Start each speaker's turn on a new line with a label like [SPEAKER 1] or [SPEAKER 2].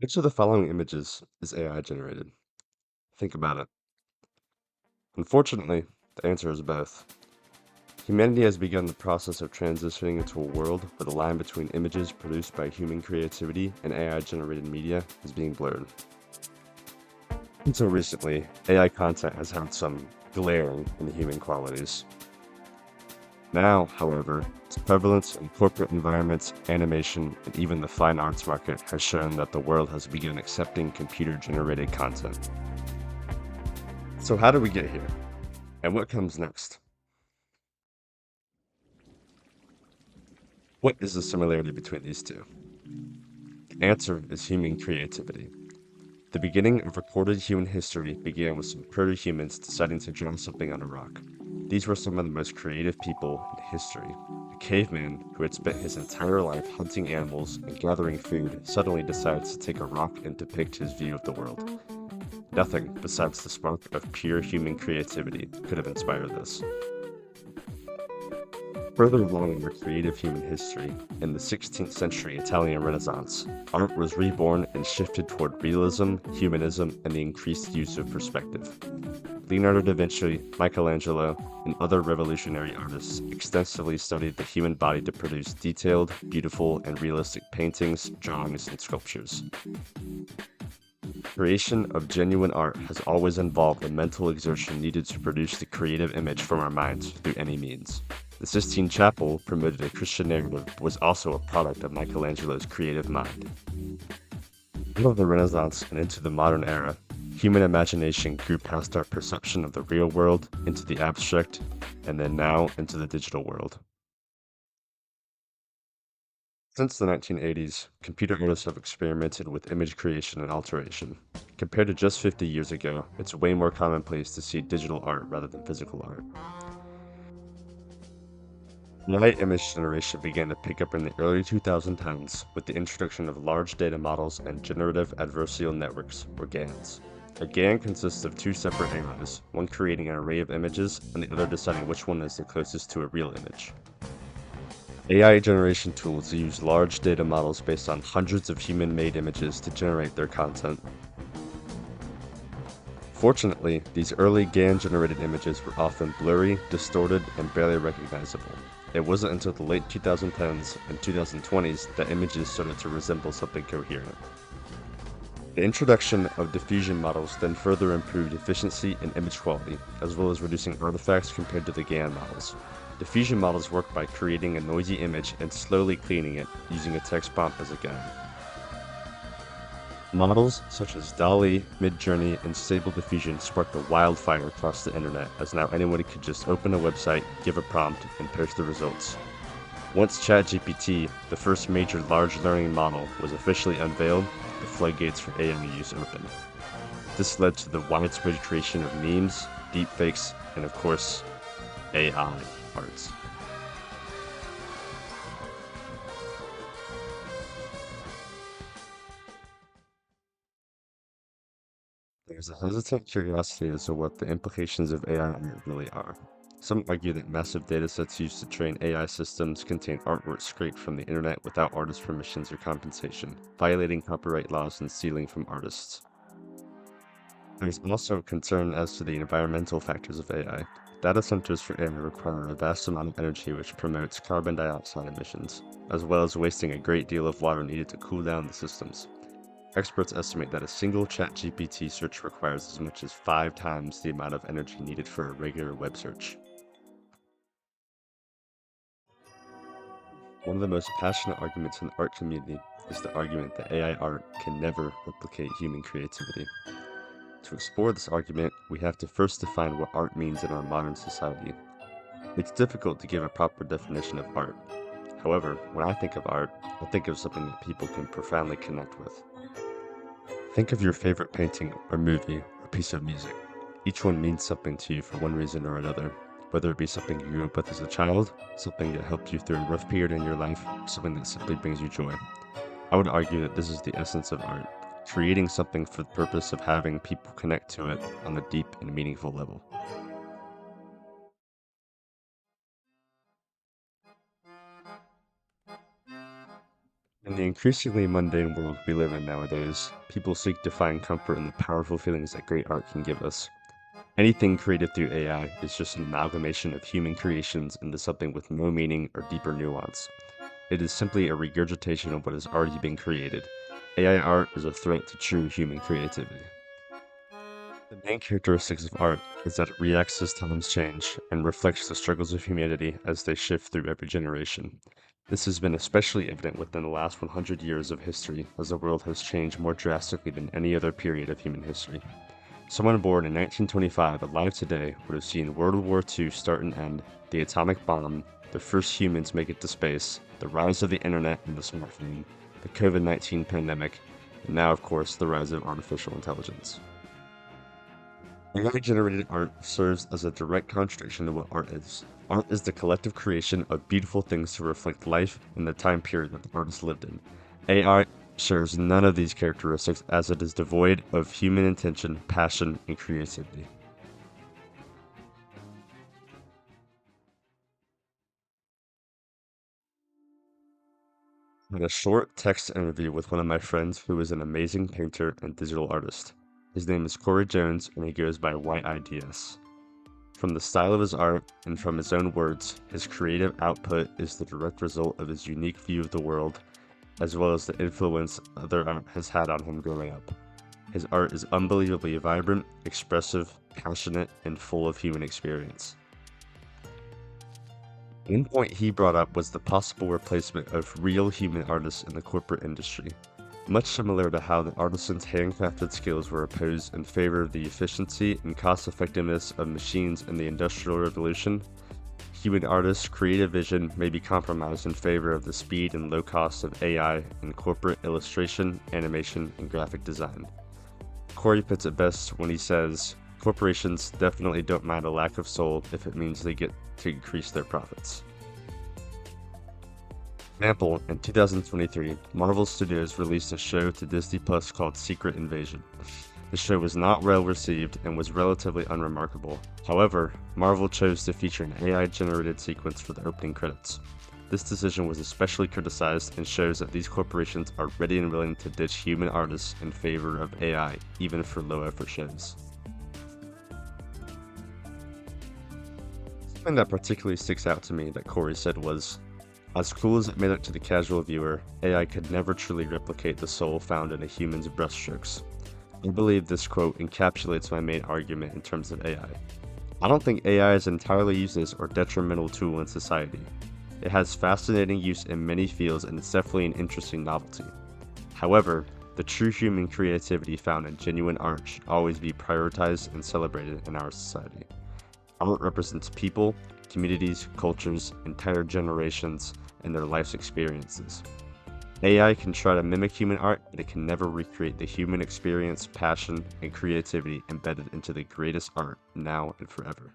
[SPEAKER 1] Which of the following images is AI generated? Think about it. Unfortunately, the answer is both. Humanity has begun the process of transitioning into a world where the line between images produced by human creativity and AI-generated media is being blurred. Until recently, AI content has had some glaring inhuman qualities. Now, however, its prevalence in corporate environments, animation, and even the fine arts market has shown that the world has begun accepting computer-generated content. So how did we get here? And what comes next? What is the similarity between these two? The answer is human creativity. The beginning of recorded human history began with some proto-humans deciding to draw something on a rock. These were some of the most creative people in history. A caveman who had spent his entire life hunting animals and gathering food suddenly decides to take a rock and depict his view of the world. Nothing besides the spark of pure human creativity could have inspired this. Further along in our creative human history, in the 16th century Italian Renaissance, art was reborn and shifted toward realism, humanism, and the increased use of perspective. Leonardo da Vinci, Michelangelo, and other revolutionary artists extensively studied the human body to produce detailed, beautiful, and realistic paintings, drawings, and sculptures. Creation of genuine art has always involved the mental exertion needed to produce the creative image from our minds through any means. The Sistine Chapel promoted a Christian narrative but was also a product of Michelangelo's creative mind. Out of the Renaissance and into the modern era, human imagination grew past our perception of the real world into the abstract, and then now into the digital world. Since the 1980s, computer artists have experimented with image creation and alteration. Compared to just 50 years ago, it's way more commonplace to see digital art rather than physical art. Light image generation began to pick up in the early 2010s with the introduction of large data models and generative adversarial networks, or GANs. A GAN consists of two separate AIs, one creating an array of images and the other deciding which one is the closest to a real image. AI generation tools use large data models based on hundreds of human-made images to generate their content. Fortunately, these early GAN-generated images were often blurry, distorted, and barely recognizable. It wasn't until the late 2010s and 2020s that images started to resemble something coherent. The introduction of diffusion models then further improved efficiency and image quality, as well as reducing artifacts compared to the GAN models. Diffusion models work by creating a noisy image and slowly cleaning it, using a text prompt as a guide. Models such as DALL-E, Midjourney, and Stable Diffusion sparked a wildfire across the internet, as now anyone could just open a website, give a prompt, and post the results. Once ChatGPT, the first major large learning model, was officially unveiled, the floodgates for AI use opened. This led to the widespread creation of memes, deepfakes, and of course, AI arts. There's a hesitant curiosity as to what the implications of AI art really are. Some argue that massive datasets used to train AI systems contain artwork scraped from the internet without artist permissions or compensation, violating copyright laws and stealing from artists. There's also concern as to the environmental factors of AI. Data centers for AI require a vast amount of energy which promotes carbon dioxide emissions, as well as wasting a great deal of water needed to cool down the systems. Experts estimate that a single ChatGPT search requires as much as 5 times the amount of energy needed for a regular web search. One of the most passionate arguments in the art community is the argument that AI art can never replicate human creativity. To explore this argument, we have to first define what art means in our modern society. It's difficult to give a proper definition of art. However, when I think of art, I think of something that people can profoundly connect with. Think of your favorite painting or movie or piece of music. Each one means something to you for one reason or another, whether it be something you grew up with as a child, something that helped you through a rough period in your life, or something that simply brings you joy. I would argue that this is the essence of art, creating something for the purpose of having people connect to it on a deep and meaningful level. In In the increasingly mundane world we live in nowadays, people seek to find comfort in the powerful feelings that great art can give us. Anything created through AI is just an amalgamation of human creations into something with no meaning or deeper nuance. It is simply a regurgitation of what has already been created. AI art is a threat to true human creativity. The main characteristics of art is that it reacts as times change and reflects the struggles of humanity as they shift through every generation. This has been especially evident within the last 100 years of history, as the world has changed more drastically than any other period of human history. Someone born in 1925 alive today would have seen World War II start and end, the atomic bomb, the first humans make it to space, the rise of the internet and the smartphone, the COVID-19 pandemic, and now, of course, the rise of artificial intelligence. AI-generated art serves as a direct contradiction to what art is. Art is the collective creation of beautiful things to reflect life in the time period that the artist lived in. AI shares none of these characteristics as it is devoid of human intention, passion, and creativity. I had a short text interview with one of my friends who is an amazing painter and digital artist. His name is Corey Jones and he goes by YIDS. From the style of his art and from his own words, his creative output is the direct result of his unique view of the world, as well as the influence other art has had on him growing up. His art is unbelievably vibrant, expressive, passionate, and full of human experience. One point he brought up was the possible replacement of real human artists in the corporate industry. Much similar to how the artisan's handcrafted skills were opposed in favor of the efficiency and cost-effectiveness of machines in the Industrial Revolution, human artists' creative vision may be compromised in favor of the speed and low cost of AI in corporate illustration, animation, and graphic design. Corey puts it best when he says, "Corporations definitely don't mind a lack of soul if it means they get to increase their profits." Example, in 2023, Marvel Studios released a show to Disney Plus called Secret Invasion. The show was not well received and was relatively unremarkable. However, Marvel chose to feature an AI-generated sequence for the opening credits. This decision was especially criticized and shows that these corporations are ready and willing to ditch human artists in favor of AI, even for low-effort shows. Something that particularly sticks out to me that Corey said was, "As cool as it may look to the casual viewer, AI could never truly replicate the soul found in a human's brushstrokes." I believe this quote encapsulates my main argument in terms of AI. I don't think AI is an entirely useless or detrimental tool in society. It has fascinating use in many fields and it's definitely an interesting novelty. However, the true human creativity found in genuine art should always be prioritized and celebrated in our society. Art represents people, communities, cultures, entire generations, and their life's experiences. AI can try to mimic human art, but it can never recreate the human experience, passion, and creativity embedded into the greatest art now and forever.